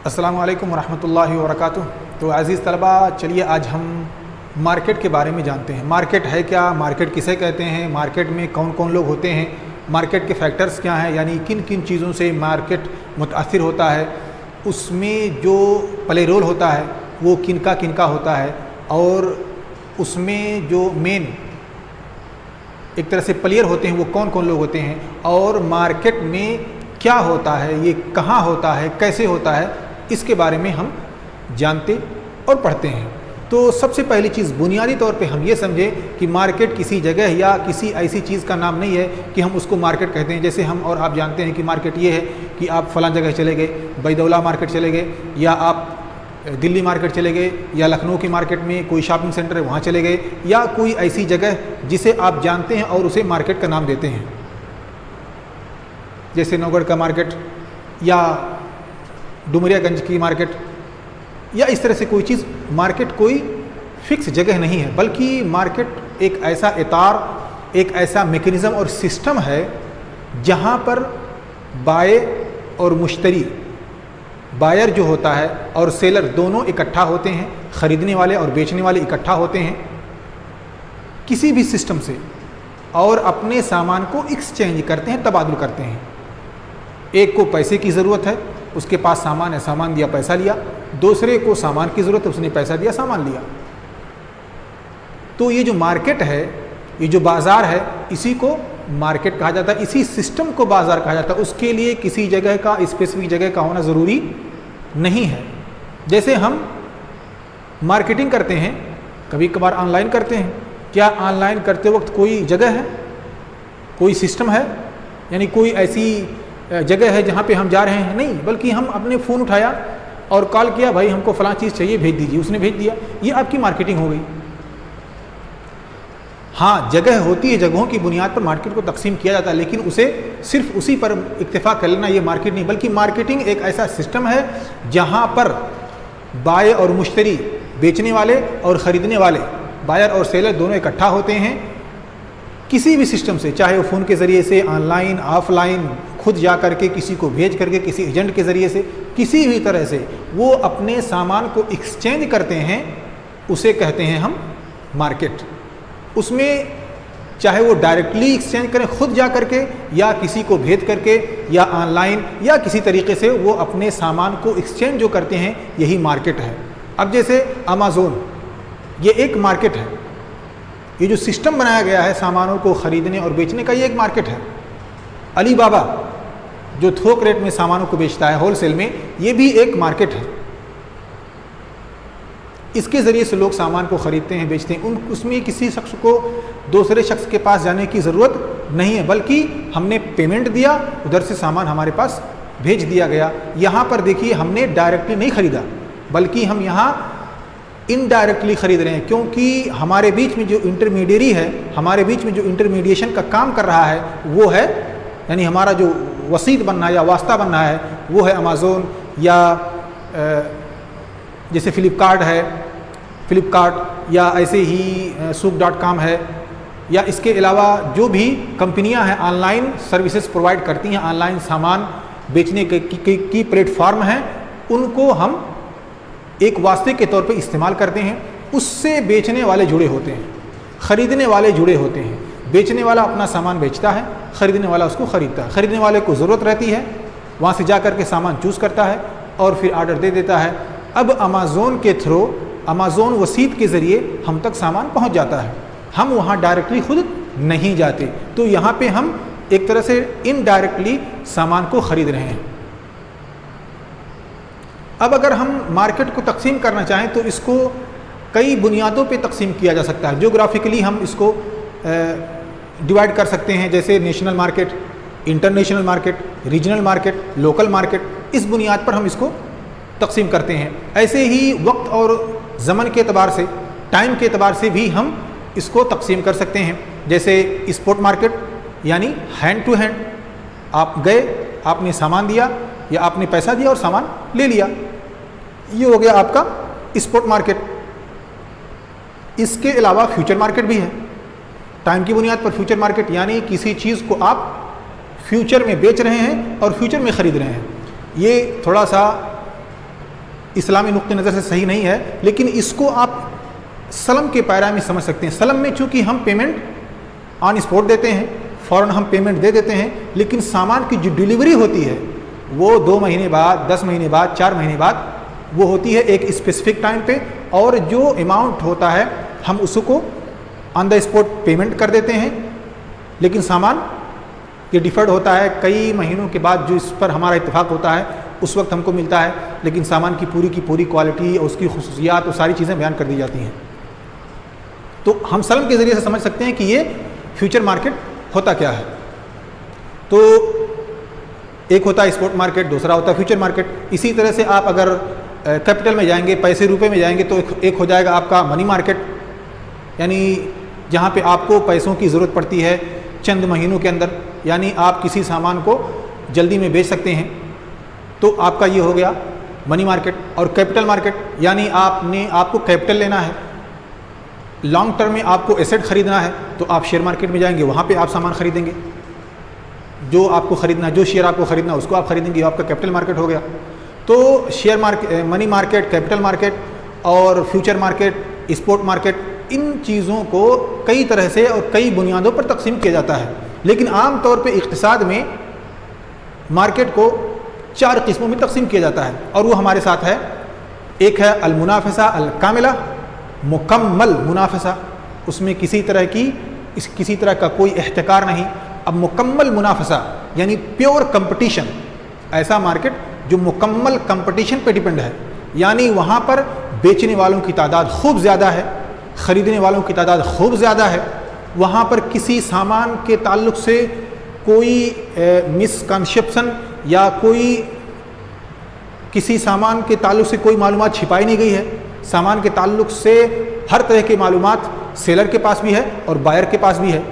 अस्सलामु अलैकुम वरहमतुल्लाहि वबरकातुहू। तो अज़ीज़ तलबा, चलिए आज हम मार्केट के बारे में जानते हैं। मार्केट है क्या, मार्केट किसे कहते हैं, मार्केट में कौन कौन लोग होते हैं, मार्केट के फैक्टर्स क्या हैं, यानी किन किन चीज़ों से मार्केट मुतासिर होता है, उसमें जो प्ले रोल होता है वो किन का होता है, और उसमें जो मेन एक तरह से प्लेयर होते हैं वो कौन कौन लोग होते हैं, और मार्केट में क्या होता है, ये कहाँ होता है, कैसे होता है, इसके बारे में हम जानते और पढ़ते हैं। तो सबसे पहली चीज़ बुनियादी तौर पे हम ये समझें कि मार्केट किसी जगह या किसी ऐसी चीज़ का नाम नहीं है कि हम उसको मार्केट कहते हैं। जैसे हम और आप जानते हैं कि मार्केट ये है कि आप फ़लाँ जगह चले गए, बैदौला मार्केट चले गए, या आप दिल्ली मार्केट चले गए, या लखनऊ की मार्केट में कोई शॉपिंग सेंटर है वहाँ चले गए, या कोई ऐसी जगह जिसे आप जानते हैं और उसे मार्केट का नाम देते हैं, जैसे नौगढ़ का मार्केट या डुमरियागंज की मार्केट, या इस तरह से कोई चीज़। मार्केट कोई फिक्स जगह नहीं है, बल्कि मार्केट एक ऐसा इतार, एक ऐसा मैकेनिज़्म और सिस्टम है जहाँ पर बाय और मुश्तरी, बायर जो होता है और सेलर दोनों इकट्ठा होते हैं, ख़रीदने वाले और बेचने वाले इकट्ठा होते हैं किसी भी सिस्टम से, और अपने सामान को एक्सचेंज करते हैं, तबादुल करते हैं। एक को पैसे की ज़रूरत है, उसके पास सामान है, सामान दिया, पैसा लिया। दूसरे को सामान की ज़रूरत है, उसने पैसा दिया, सामान लिया। तो ये जो मार्केट है, ये जो बाज़ार है, इसी को मार्केट कहा जाता है, इसी सिस्टम को बाज़ार कहा जाता है। उसके लिए किसी जगह का, स्पेसिफिक जगह का होना ज़रूरी नहीं है। जैसे हम मार्केटिंग करते हैं, कभी कभार ऑनलाइन करते हैं, क्या ऑनलाइन करते वक्त कोई जगह है, कोई सिस्टम है, यानी कोई ऐसी जगह है जहाँ पे हम जा रहे हैं? नहीं, बल्कि हम अपने फ़ोन उठाया और कॉल किया, भाई हमको फ़लाँ चीज़ चाहिए, भेज दीजिए, उसने भेज दिया, ये आपकी मार्केटिंग हो गई। हाँ, जगह होती है, जगहों की बुनियाद पर मार्केट को तकसीम किया जाता है, लेकिन उसे सिर्फ उसी पर इक्तिफा कर लेना ये मार्केट नहीं, बल्कि मार्केटिंग एक ऐसा सिस्टम है जहाँ पर बाय और मुश्तरी, बेचने वाले और ख़रीदने वाले, बायर और सेलर दोनों इकट्ठा होते हैं किसी भी सिस्टम से, चाहे वो फ़ोन के ज़रिए से, ऑनलाइन, ऑफलाइन, खुद जा करके, किसी को भेज करके, किसी एजेंट के ज़रिए से, किसी भी तरह से वो अपने सामान को एक्सचेंज करते हैं, उसे कहते हैं हम मार्केट। उसमें चाहे वो डायरेक्टली एक्सचेंज करें खुद जा करके, या किसी को भेज करके, या ऑनलाइन, या किसी तरीके से वो अपने सामान को एक्सचेंज जो करते हैं, यही मार्केट है। अब जैसे अमेज़ॉन, ये एक मार्केट है, ये जो सिस्टम बनाया गया है सामानों को ख़रीदने और बेचने का, ये एक मार्केट है। अली बाबा जो थोक रेट में सामानों को बेचता है होलसेल में, ये भी एक मार्केट है। इसके ज़रिए से लोग सामान को ख़रीदते हैं, बेचते हैं। उसमें किसी शख्स को दूसरे शख्स के पास जाने की ज़रूरत नहीं है, बल्कि हमने पेमेंट दिया, उधर से सामान हमारे पास भेज दिया गया। यहाँ पर देखिए, हमने डायरेक्टली नहीं ख़रीदा, बल्कि हम यहाँ इनडायरेक्टली ख़रीद रहे हैं, क्योंकि हमारे बीच में जो इंटरमीडियरी है, हमारे बीच में जो इंटरमीडिएशन का काम कर रहा है वो है, यानी हमारा जो वसीत बनना है या वास्ता बनना है वो है अमेज़ॉन, या जैसे फ़्लिपकार्ट है, या ऐसे ही सूक.com है, या इसके अलावा जो भी कंपनियां हैं ऑनलाइन सर्विसेज प्रोवाइड करती हैं, ऑनलाइन सामान बेचने की प्लेटफॉर्म हैं, उनको हम एक वास्ते के तौर पे इस्तेमाल करते हैं। उससे बेचने वाले जुड़े होते हैं, ख़रीदने वाले जुड़े होते हैं। बेचने वाला अपना सामान बेचता है, ख़रीदने वाला उसको ख़रीदता है। ख़रीदने वाले को ज़रूरत रहती है, वहाँ से जा कर के सामान चूज़ करता है और फिर आर्डर दे देता है। अब अमेज़ॉन के थ्रू, अमेज़ॉन वसीत के ज़रिए हम तक सामान पहुँच जाता है, हम वहाँ डायरेक्टली खुद नहीं जाते। तो यहाँ पे हम एक तरह से इनडायरेक्टली सामान को ख़रीद रहे हैं। अब अगर हम मार्केट को तकसीम करना चाहें तो इसको कई बुनियादों पे तकसीम किया जा सकता है। ज्योग्राफिकली हम इसको डिवाइड कर सकते हैं, जैसे national market, international market, regional market, local market, इस बुनियाद पर हम इसको तकसीम करते हैं। ऐसे ही वक्त और ज़मन के अतबार से, टाइम के अतबार से भी हम इसको तकसीम कर सकते हैं। जैसे स्पॉट मार्केट, यानी हैंड टू हैंड, आप गए, आपने सामान दिया या आपने पैसा दिया और सामान ले लिया, ये हो गया आपका स्पॉट मार्केट। इसके अलावा फ्यूचर मार्केट भी है, टाइम की बुनियाद पर फ्यूचर मार्केट, यानी किसी चीज़ को आप फ्यूचर में बेच रहे हैं और फ्यूचर में ख़रीद रहे हैं। ये थोड़ा सा इस्लामी नुक्ते नज़र से सही नहीं है, लेकिन इसको आप सलम के पैरा में समझ सकते हैं। सलम में चूँकि हम पेमेंट ऑन स्पॉट देते हैं, फ़ौरन हम पेमेंट दे देते हैं, लेकिन सामान की जो डिलीवरी होती है वो 2 महीने बाद, 10 महीने बाद, 4 महीने बाद वो होती है एक स्पेसिफिक टाइम पे, और जो अमाउंट होता है हम उसको ऑन द स्पॉट पेमेंट कर देते हैं, लेकिन सामान ये डिफर्ड होता है कई महीनों के बाद, जो इस पर हमारा इत्तेफाक होता है उस वक्त हमको मिलता है, लेकिन सामान की पूरी क्वालिटी और उसकी खुसूसियात और सारी चीज़ें बयान कर दी जाती हैं। तो हम सलम के ज़रिए से समझ सकते हैं कि ये फ्यूचर मार्केट होता क्या है। तो एक होता है स्पॉट मार्केट, दूसरा होता है फ्यूचर मार्केट। इसी तरह से आप अगर कैपिटल में जाएंगे, पैसे रुपए में जाएंगे, तो एक हो जाएगा आपका मनी मार्केट, यानी जहाँ पे आपको पैसों की ज़रूरत पड़ती है चंद महीनों के अंदर, यानी आप किसी सामान को जल्दी में बेच सकते हैं, तो आपका ये हो गया मनी मार्केट। और कैपिटल मार्केट यानी आपको कैपिटल लेना है, लॉन्ग टर्म में आपको एसेट खरीदना है, तो आप शेयर मार्केट में जाएंगे, वहाँ पे आप सामान खरीदेंगे, जो आपको खरीदना है, जो शेयर आपको खरीदना है उसको आप खरीदेंगे, आपका कैपिटल मार्केट हो गया। तो share market, money market, capital market और फ्यूचर मार्केट, स्पॉट मार्केट, इन चीज़ों को कई तरह से और कई बुनियादों पर तकसीम किया जाता है, लेकिन आम तौर पे इक़्तिसाद में मार्केट को 4 किस्मों में तकसीम किया जाता है, और वो हमारे साथ है। एक है अल-मुनाफ़िसा अल-कामिला, मुकम्मल मुनाफ़िसा, उसमें किसी तरह का कोई एहतिकार नहीं। अब मुकम्मल मुनाफ़िसा यानी प्योर कंपटीशन, ऐसा मार्केट जो मुकम्मल कंपटीशन पे डिपेंड है, यानी वहाँ पर बेचने वालों की तादाद खूब ज़्यादा है, ख़रीदने वालों की तादाद खूब ज़्यादा है, वहाँ पर किसी सामान के ताल्लुक़ से कोई मिसकंसेप्शन या किसी सामान के ताल्लुक़ से कोई मालूमात छिपाई नहीं गई है। सामान के ताल्लुक़ से हर तरह की मालूमात सेलर के पास भी है और बायर के पास भी है।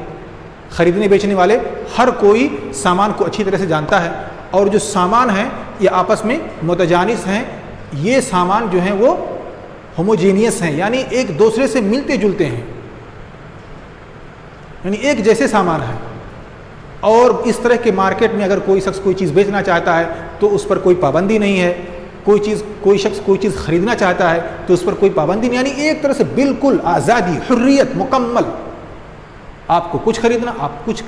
ख़रीदने बेचने वाले हर कोई सामान को अच्छी तरह से जानता है, और जो सामान हैं ये आपस में मुतजानिस हैं, ये सामान जो हैं वो होमोजीनियस हैं, यानी एक दूसरे से मिलते जुलते हैं, यानी एक जैसे सामान हैं। और इस तरह के मार्केट में अगर कोई शख्स कोई चीज़ बेचना चाहता है तो उस पर कोई पाबंदी नहीं है, कोई शख्स कोई चीज़ ख़रीदना चाहता है तो उस पर कोई पाबंदी नहीं, यानी एक तरह से बिल्कुल आज़ादी, हुर्रियत मुकम्मल। आपको कुछ ख़रीदना, आप कुछ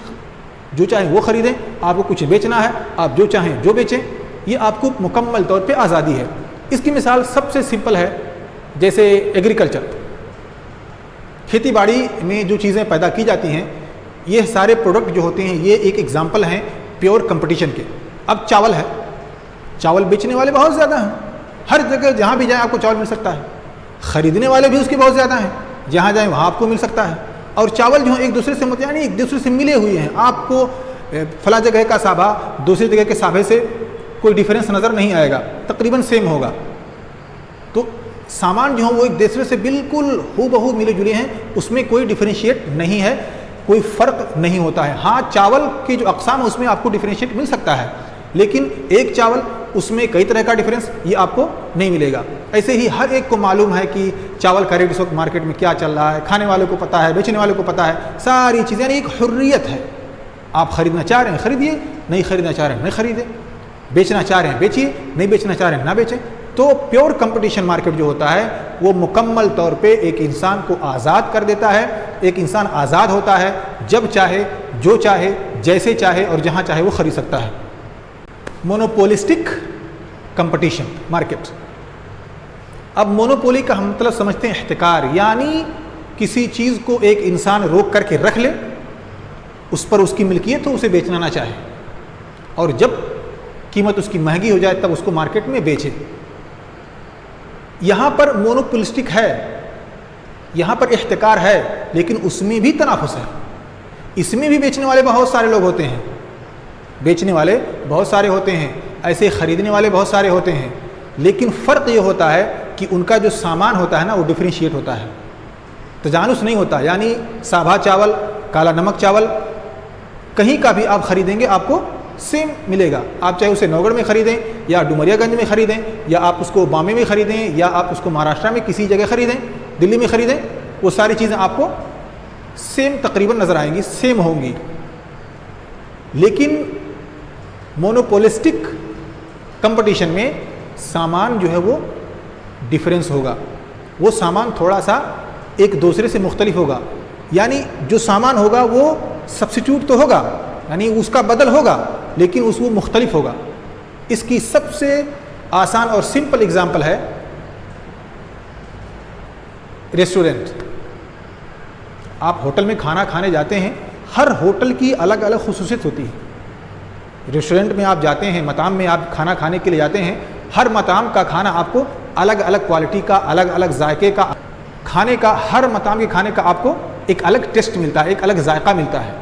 जो चाहें वो ख़रीदें, आपको कुछ बेचना है आप जो चाहें जो बेचें, ये आपको मुकम्मल तौर पे आज़ादी है। इसकी मिसाल सबसे सिंपल है, जैसे एग्रीकल्चर, खेती बाड़ी में जो चीज़ें पैदा की जाती हैं, ये सारे प्रोडक्ट जो होते हैं ये एक एग्जाम्पल हैं प्योर कंपटीशन के। अब चावल है, चावल बेचने वाले बहुत ज़्यादा हैं, हर जगह जहाँ भी जाएँ आपको चावल मिल सकता है, ख़रीदने वाले भी उसके बहुत ज़्यादा हैं, जहाँ जाएँ वहाँ आपको मिल सकता है। और चावल जो एक दूसरे से यानी एक दूसरे से मिले हुए हैं, आपको फला जगह का साभा दूसरी जगह के साभे से कोई डिफरेंस नज़र नहीं आएगा, तकरीबन सेम होगा। तो सामान जो है वो एक दूसरे से बिल्कुल हूबहू मिले जुले हैं, उसमें कोई डिफरेंशिएट नहीं है, कोई फ़र्क नहीं होता है। हाँ, चावल की जो अक़साम है उसमें आपको डिफरेंशिएट मिल सकता है, लेकिन एक चावल उसमें कई तरह का डिफरेंस ये आपको नहीं मिलेगा। ऐसे ही हर एक को मालूम है कि चावल का रेट इस वक्त मार्केट में क्या चल रहा है, खाने वालों को पता है, बेचने वालों को पता है, सारी चीज़ें, यानी एक हुर्रियत है। आप ख़रीदना चाह रहे हैं खरीदिए, नहीं ख़रीदना चाह रहे हैं नहीं खरीदें, बेचना चाह रहे हैं बेचिए, नहीं बेचना चाह रहे हैं ना बेचें। तो प्योर कंपटीशन मार्केट जो होता है वो मुकम्मल तौर पे एक इंसान को आज़ाद कर देता है। एक इंसान आज़ाद होता है, जब चाहे, जो चाहे, जैसे चाहे और जहाँ चाहे वो ख़रीद सकता है। Monopolistic competition market. अब मोनोपोली का हम मतलब समझते हैं एहतिकार, यानी किसी चीज़ को एक इंसान रोक करके रख ले, उस पर उसकी मिल्कियत हो, उसे बेचना ना चाहे, और जब कीमत उसकी महंगी हो जाए तब उसको मार्केट में बेचे। यहाँ पर मोनोपोलिस्टिक है, यहाँ पर एहतिकार है, लेकिन उसमें भी तनाफुस है। इसमें भी बेचने वाले बहुत सारे लोग होते हैं, बेचने वाले बहुत सारे होते हैं, ऐसे ख़रीदने वाले बहुत सारे होते हैं, लेकिन फ़र्क ये होता है कि उनका जो सामान होता है ना वो डिफरेंशिएट होता है, तजानुस नहीं होता। यानी साभा चावल, काला नमक चावल कहीं का भी आप ख़रीदेंगे आपको सेम मिलेगा। आप चाहे उसे नौगढ़ में ख़रीदें या डुमरियागंज में ख़रीदें, या आप उसको बामे में ख़रीदें, या आप उसको महाराष्ट्र में किसी जगह ख़रीदें, दिल्ली में ख़रीदें, वो सारी चीज़ें आपको सेम तकरीबन नज़र आएंगी, सेम होंगी। लेकिन मोनोपोलिस्टिक कंपटीशन में सामान जो है वो डिफरेंस होगा, वो सामान थोड़ा सा एक दूसरे से मुख्तलिफ होगा। यानी जो सामान होगा वो सब्स्टिट्यूट तो होगा, यानी उसका बदल होगा, लेकिन वो मुख्तलिफ होगा। इसकी सबसे आसान और सिंपल एग्जाम्पल है रेस्टोरेंट। आप होटल में खाना खाने जाते हैं, हर होटल की अलग अलग खुसूसियत होती है। रेस्टोरेंट में आप जाते हैं, मताम में आप खाना खाने के लिए जाते हैं, हर मताम का खाना आपको अलग अलग क्वालिटी का, अलग अलग जायके का खाने का, हर मताम के खाने का आपको एक अलग टेस्ट मिलता है, एक अलग जायका मिलता है।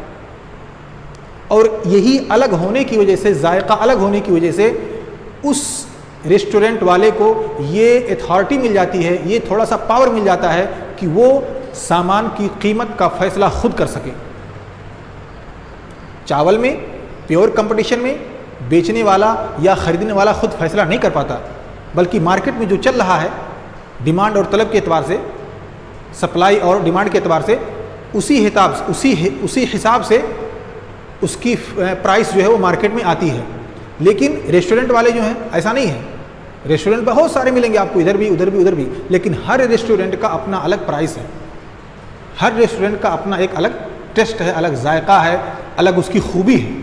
और यही अलग होने की वजह से, जायका अलग होने की वजह से उस रेस्टोरेंट वाले को ये अथॉरिटी मिल जाती है, ये थोड़ा सा पावर मिल जाता है कि वो सामान की कीमत का फैसला खुद कर सके। चावल में प्योर कंपटीशन में बेचने वाला या ख़रीदने वाला खुद फैसला नहीं कर पाता, बल्कि मार्केट में जो चल रहा है डिमांड और तलब के एतबार से, सप्लाई और डिमांड के एतबार से, उसी हिसाब से उसकी प्राइस जो है वो मार्केट में आती है। लेकिन रेस्टोरेंट वाले जो हैं ऐसा नहीं है। रेस्टोरेंट बहुत सारे मिलेंगे आपको, इधर भी उधर भी उधर भी, लेकिन हर रेस्टोरेंट का अपना अलग प्राइस है, हर रेस्टोरेंट का अपना एक अलग टेस्ट है, अलग जायका है, अलग उसकी खूबी है।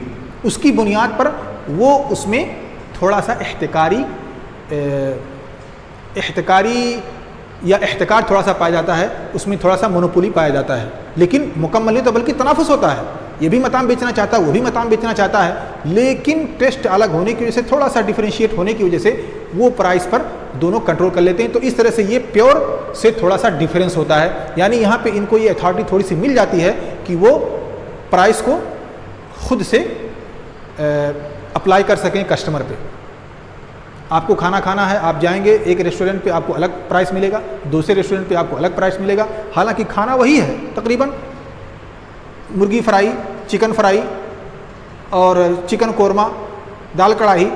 उसकी बुनियाद पर वो उसमें थोड़ा सा एहतिकार थोड़ा सा पाया जाता है, उसमें थोड़ा सा मोनोपोली पाया जाता है। लेकिन मुकम्मल तो बल्कि तनाफुस होता है, ये भी मताम बेचना चाहता है, वो भी मताम बेचना चाहता है, लेकिन टेस्ट अलग होने की वजह से, थोड़ा सा डिफरेंशिएट होने की वजह से वो प्राइस पर दोनों कंट्रोल कर लेते हैं। तो इस तरह से ये प्योर से थोड़ा सा डिफरेंस होता है। यानी यहाँ पे इनको ये अथॉरिटी थोड़ी सी मिल जाती है कि वो प्राइस को खुद से अप्लाई कर सकें कस्टमर पे। आपको खाना खाना है, आप जाएंगे एक रेस्टोरेंट पे, आपको अलग प्राइस मिलेगा, दूसरे रेस्टोरेंट पे आपको अलग प्राइस मिलेगा, हालांकि खाना वही है तकरीबन। मुर्गी फ्राई, चिकन फ्राई और चिकन कोरमा, दाल कढ़ाई,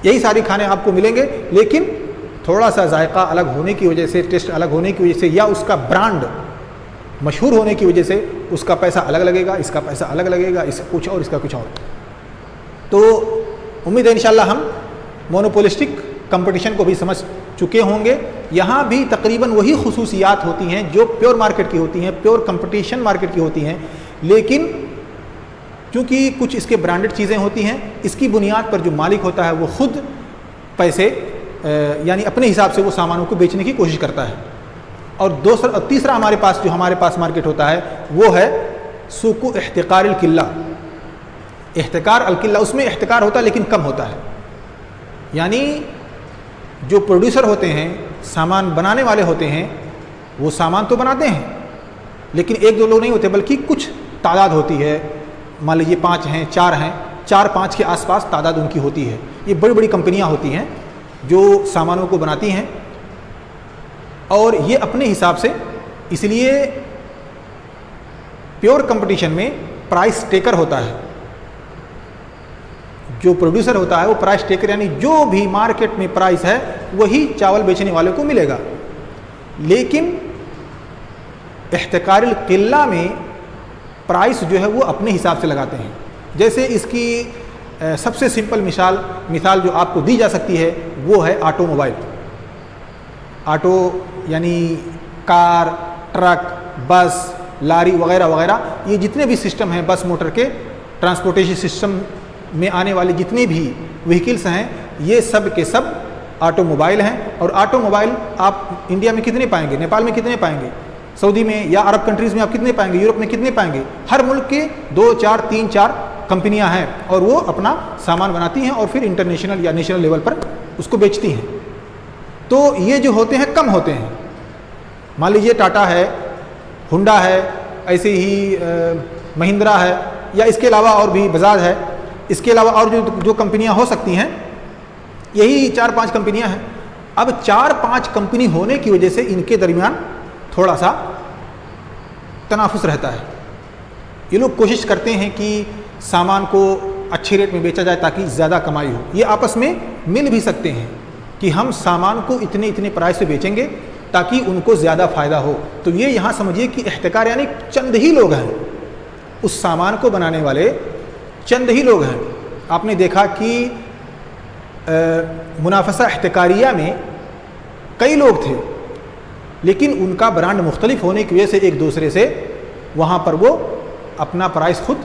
यही सारी खाने आपको मिलेंगे, लेकिन थोड़ा सा जायका अलग होने की वजह से, टेस्ट अलग होने की वजह से, या उसका ब्रांड मशहूर होने की वजह से उसका पैसा अलग लगेगा, इसका पैसा अलग लगेगा, इसका कुछ और, इसका कुछ और। तो उम्मीद है इंशाल्लाह हम मोनोपोलिस्टिक कंपटीशन को भी समझ चुके होंगे। यहाँ भी तकरीबन वही खुसूसियात होती हैं जो प्योर मार्केट की होती हैं, प्योर कंपटीशन मार्केट की होती हैं, लेकिन क्योंकि कुछ इसके ब्रांडेड चीज़ें होती हैं, इसकी बुनियाद पर जो मालिक होता है वो खुद पैसे यानी अपने हिसाब से वो सामानों को बेचने की कोशिश करता है। और तीसरा हमारे पास मार्केट होता है वो है सूक़ इहतिकार अल-किल्ला। इहतिकार अल-किल्ला, उसमें इहतिकार होता है लेकिन कम होता है। यानी जो प्रोड्यूसर होते हैं, सामान बनाने वाले होते हैं, वो सामान तो बनाते हैं, लेकिन एक दो लोग नहीं होते, बल्कि कुछ तादाद होती है। मान लीजिए 5 हैं, 4 हैं, 4-5 के आसपास तादाद उनकी होती है। ये बड़ी बड़ी कंपनियां होती हैं जो सामानों को बनाती हैं, और ये अपने हिसाब से, इसलिए प्योर कंपटीशन में प्राइस टेकर होता है। जो प्रोड्यूसर होता है वो प्राइस टेकर, यानी जो भी मार्केट में प्राइस है वही चावल बेचने वाले को मिलेगा। लेकिन इहतिकार अल-किल्ला में प्राइस जो है वो अपने हिसाब से लगाते हैं। जैसे इसकी सबसे सिंपल मिसाल जो आपको दी जा सकती है वो है ऑटोमोबाइल। ऑटो यानी कार, ट्रक, बस, लारी वगैरह वगैरह, ये जितने भी सिस्टम हैं बस मोटर के, ट्रांसपोर्टेशन सिस्टम में आने वाले जितने भी व्हीकल्स हैं, ये सब के सब ऑटोमोबाइल हैं। और ऑटोमोबाइल आप इंडिया में कितने पाएंगे, नेपाल में कितने पाएंगे, सऊदी में या अरब कंट्रीज़ में आप कितने पाएंगे, यूरोप में कितने पाएंगे। हर मुल्क के 2, 4, 3, 4 कंपनियां हैं और वो अपना सामान बनाती हैं और फिर इंटरनेशनल या नेशनल लेवल पर उसको बेचती हैं। तो ये जो होते हैं कम होते हैं। मान लीजिए टाटा है, हुंडा है, ऐसे ही महिंद्रा है, या इसके अलावा और भी बजाज है, इसके अलावा और जो कंपनियां हो सकती हैं, यही 4-5 कंपनियां हैं। अब 4-5 कंपनी होने की वजह से इनके दरमियान थोड़ा सा तनाफुस रहता है। ये लोग कोशिश करते हैं कि सामान को अच्छे रेट में बेचा जाए ताकि ज़्यादा कमाई हो। ये आपस में मिल भी सकते हैं कि हम सामान को इतने प्राइस पे बेचेंगे ताकि उनको ज़्यादा फ़ायदा हो। तो ये यहाँ समझिए कि इख्तिकार यानी चंद ही लोग हैं, उस सामान को बनाने वाले चंद ही लोग हैं। आपने देखा कि मुनाफसा इख्तिकारिया में कई लोग थे, लेकिन उनका ब्रांड मुख्तलिफ होने की वजह से एक दूसरे से वहाँ पर वो अपना प्राइस खुद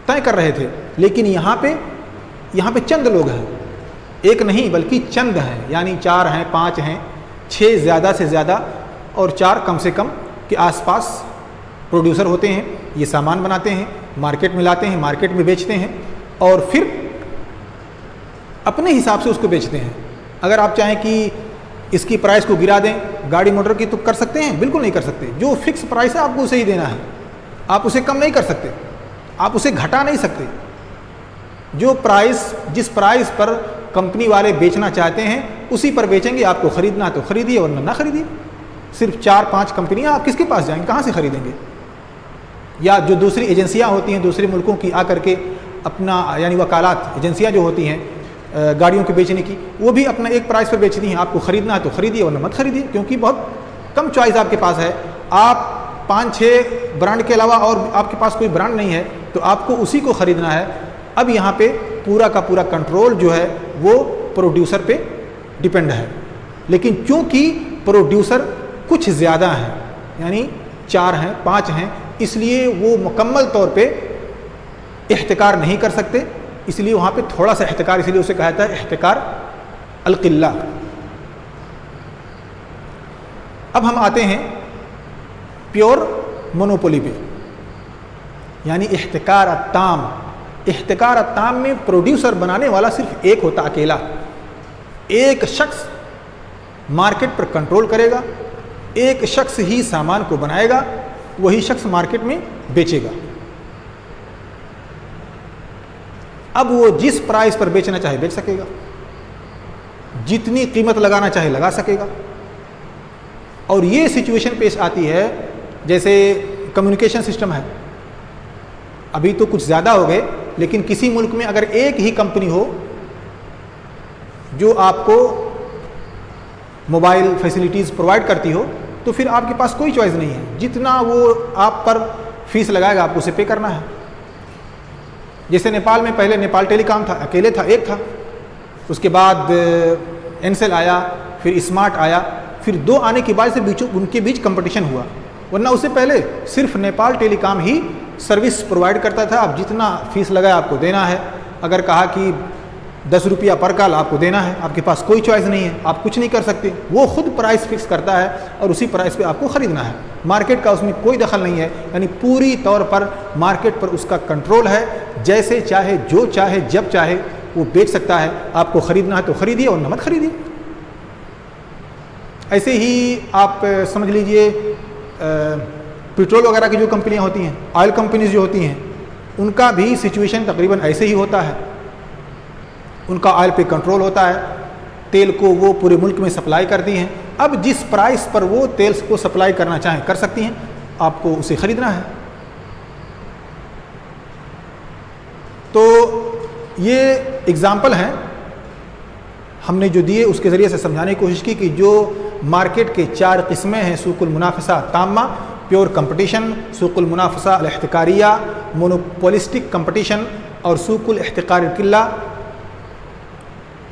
तय कर रहे थे। लेकिन यहाँ पे चंद लोग हैं, एक नहीं बल्कि चंद हैं, यानी 4 हैं, 5 हैं, 6 ज़्यादा से ज़्यादा और 4 कम से कम के आसपास प्रोड्यूसर होते हैं। ये सामान बनाते हैं, मार्केट में लाते हैं, मार्केट में बेचते हैं और फिर अपने हिसाब से उसको बेचते हैं। अगर आप चाहें कि इसकी प्राइस को गिरा दें गाड़ी मोटर की तो कर सकते हैं? बिल्कुल नहीं कर सकते। जो फिक्स प्राइस है आपको उसे ही देना है, आप उसे कम नहीं कर सकते, आप उसे घटा नहीं सकते। जिस प्राइस पर कंपनी वाले बेचना चाहते हैं उसी पर बेचेंगे। आपको खरीदना तो खरीदिए वरना ना खरीदिए। सिर्फ 4-5 कंपनियां, आप किसके पास जाएंगे, कहाँ से खरीदेंगे? या जो दूसरी एजेंसियां होती हैं दूसरे मुल्कों की आकर के अपना, यानी वकालत एजेंसियां जो होती हैं गाड़ियों के बेचने की, वो भी अपना एक प्राइस पर बेचती हैं। आपको ख़रीदना है तो ख़रीदिए वरना मत खरीदिए, क्योंकि बहुत कम चॉइस आपके पास है। आप 5-6 ब्रांड के अलावा और आपके पास कोई ब्रांड नहीं है तो आपको उसी को ख़रीदना है। अब यहाँ पे पूरा का पूरा कंट्रोल जो है वो प्रोड्यूसर पे डिपेंड है। लेकिन क्योंकि प्रोड्यूसर कुछ ज़्यादा हैं, यानी 4 हैं, 5 हैं, इसलिए वो मुकम्मल तौर पे इख्तिकार नहीं कर सकते, इसलिए वहाँ पे थोड़ा सा इख्तिकार, इसलिए उसे कहा जाता है इख्तिकार अल-क़िल्ला। अब हम आते हैं प्योर मोनोपोली पे, यानी इख्तिकार अत्ताम। इख्तिकार अत्ताम में प्रोड्यूसर बनाने वाला सिर्फ एक होता, अकेला। एक शख्स मार्केट पर कंट्रोल करेगा, एक शख्स ही सामान को बनाएगा, वही शख्स मार्केट में बेचेगा। अब वो जिस प्राइस पर बेचना चाहे बेच सकेगा, जितनी कीमत लगाना चाहे लगा सकेगा। और ये सिचुएशन पेश आती है जैसे कम्युनिकेशन सिस्टम है, अभी तो कुछ ज़्यादा हो गए, लेकिन किसी मुल्क में अगर एक ही कंपनी हो जो आपको मोबाइल फैसिलिटीज़ प्रोवाइड करती हो, तो फिर आपके पास कोई चॉइस नहीं है। जितना वो आप पर फीस लगाएगा आपको उसे पे करना है। जैसे नेपाल में पहले नेपाल टेलीकॉम था, अकेले था, एक था, उसके बाद एनसेल आया, फिर स्मार्ट आया, फिर 2 आने के बाद से उनके बीच कंपटीशन हुआ। वरना उससे पहले सिर्फ नेपाल टेलीकॉम ही सर्विस प्रोवाइड करता था। आप जितना फीस लगाया आपको देना है। अगर कहा कि 10 रुपया पर कॉल आपको देना है, आपके पास कोई चॉइस नहीं है, आप कुछ नहीं कर सकते। वो खुद प्राइस फिक्स करता है और उसी प्राइस पे आपको ख़रीदना है। मार्केट का उसमें कोई दखल नहीं है, यानी पूरी तौर पर मार्केट पर उसका कंट्रोल है। जैसे चाहे, जो चाहे, जब चाहे वो बेच सकता है। आपको ख़रीदना है तो ख़रीदिए और मत ख़रीदिए। ऐसे ही आप समझ लीजिए पेट्रोल वगैरह की जो कंपनियाँ होती हैं, ऑयल कंपनीज जो होती हैं, उनका भी सिचुएशन तकरीबन ऐसे ही होता है। उनका ऑयल पे कंट्रोल होता है, तेल को वो पूरे मुल्क में सप्लाई करती हैं। अब जिस प्राइस पर वो तेल को सप्लाई करना चाहें कर सकती हैं, आपको उसे ख़रीदना है। तो ये एग्ज़ाम्पल हैं हमने जो दिए, उसके ज़रिए से समझाने की कोशिश की कि जो मार्केट के 4 किस्में हैं, सूकुल मुनाफसा ताम्मा, प्योर कंपटीशन, सूकुल मुनाफसा अल-इख्तिकारिया, मोनोपोलिस्टिक कंपटीशन, और सूकुल इख्तिकार किल्ला,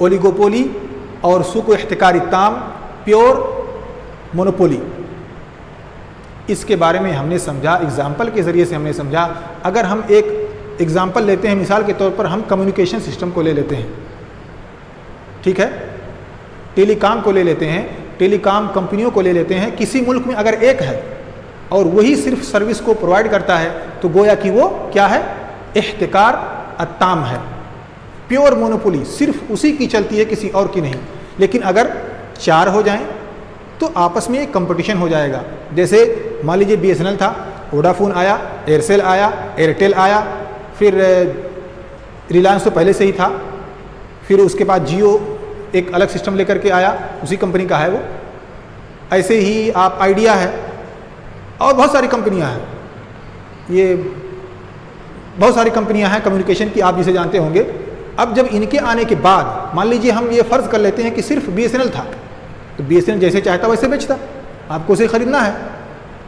ओलिगोपोली, और सूकुल इख्तिकारी ताम, प्योर मोनोपोली। इसके बारे में हमने समझा, एग्ज़ाम्पल के ज़रिए से हमने समझा। अगर हम एक एग्ज़ाम्पल लेते हैं, मिसाल के तौर पर हम कम्युनिकेशन सिस्टम को ले लेते हैं, ठीक है, टेलीकॉम को ले लेते हैं, टेलीकॉम कंपनियों को ले लेते हैं। किसी मुल्क में अगर एक है और वही सिर्फ सर्विस को प्रोवाइड करता है तो गोया कि वो क्या है, इख्तिकार अत्ताम है, प्योर मोनोपोली, सिर्फ उसी की चलती है, किसी और की नहीं। लेकिन अगर 4 हो जाएं तो आपस में एक कंपटीशन हो जाएगा। जैसे मान लीजिए BSNL था, वोडाफोन आया, एयरसेल आया, एयरटेल आया, फिर रिलायंस तो पहले से ही था, फिर उसके बाद जियो एक अलग सिस्टम लेकर के आया, उसी कंपनी का है वो। ऐसे ही आप आइडिया है और बहुत सारी कंपनियां हैं, ये बहुत सारी कंपनियां हैं कम्युनिकेशन की, आप जिसे जानते होंगे। अब जब इनके आने के बाद मान लीजिए हम ये फ़र्ज़ कर लेते हैं कि सिर्फ BSNL था, तो BSNL जैसे चाहता वैसे बेचता, आपको उसे ख़रीदना है।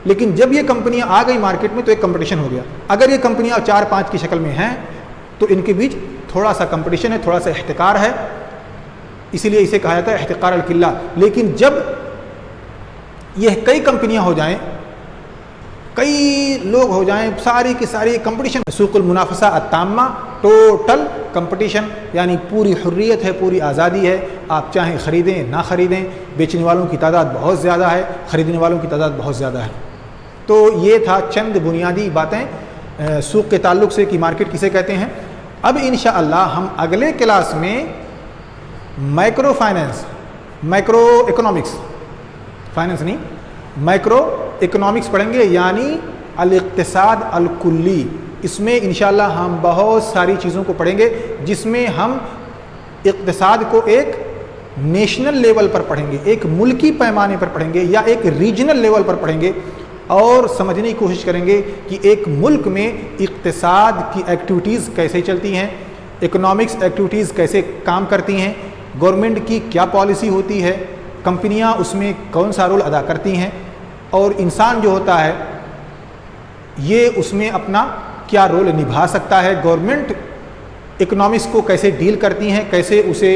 लेकिन जब ये कंपनियां आ गई मार्केट में तो एक कंपटीशन हो गया। अगर ये कंपनियां 4-5 की शक्ल में हैं तो इनके बीच थोड़ा सा कंपटीशन है, थोड़ा सा इख्तिकार है। इसीलिए इसे कहा जाता है इहतिकार अल किल्ला। लेकिन जब यह कई कंपनियां हो जाएं, कई लोग हो जाएं, सारी की सारी कंपटीशन, सूकुल मुनाफसा अत्तामा, टोटल कंपटीशन, यानी पूरी हुर्रियत है, पूरी आज़ादी है, आप चाहें ख़रीदें ना ख़रीदें, बेचने वालों की तादाद बहुत ज़्यादा है, ख़रीदने वालों की तादाद बहुत ज़्यादा है। तो ये था चंद बुनियादी बातें सूक़ के ताल्लुक़ से कि मार्केट किसे कहते हैं। अब इंशाअल्लाह हम अगले क्लास में micro finance, micro economics, finance नहीं, माइक्रो इकोनॉमिक्स पढ़ेंगे, यानी अल-इक़्तिसाद अल-कुल्ली। इसमें इंशाअल्लाह हम बहुत सारी चीज़ों को पढ़ेंगे, जिसमें हम इक़्तिसाद को एक नेशनल लेवल पर पढ़ेंगे, एक मुल्की पैमाने पर पढ़ेंगे या एक रीजनल लेवल पर पढ़ेंगे और समझने की कोशिश करेंगे कि एक मुल्क में इक़्तिसाद की एक्टिविटीज़ कैसे चलती हैं, इकोनॉमिक्स एक्टिविटीज़ कैसे काम करती हैं, गवर्नमेंट की क्या पॉलिसी होती है, कंपनियां उसमें कौन सा रोल अदा करती हैं, और इंसान जो होता है ये उसमें अपना क्या रोल निभा सकता है, गवर्नमेंट इकोनॉमिक्स को कैसे डील करती हैं, कैसे उसे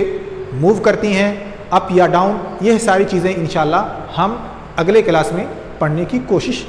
मूव करती हैं अप या डाउन। यह सारी चीज़ें इंशाअल्लाह हम अगले क्लास में पढ़ने की कोशिश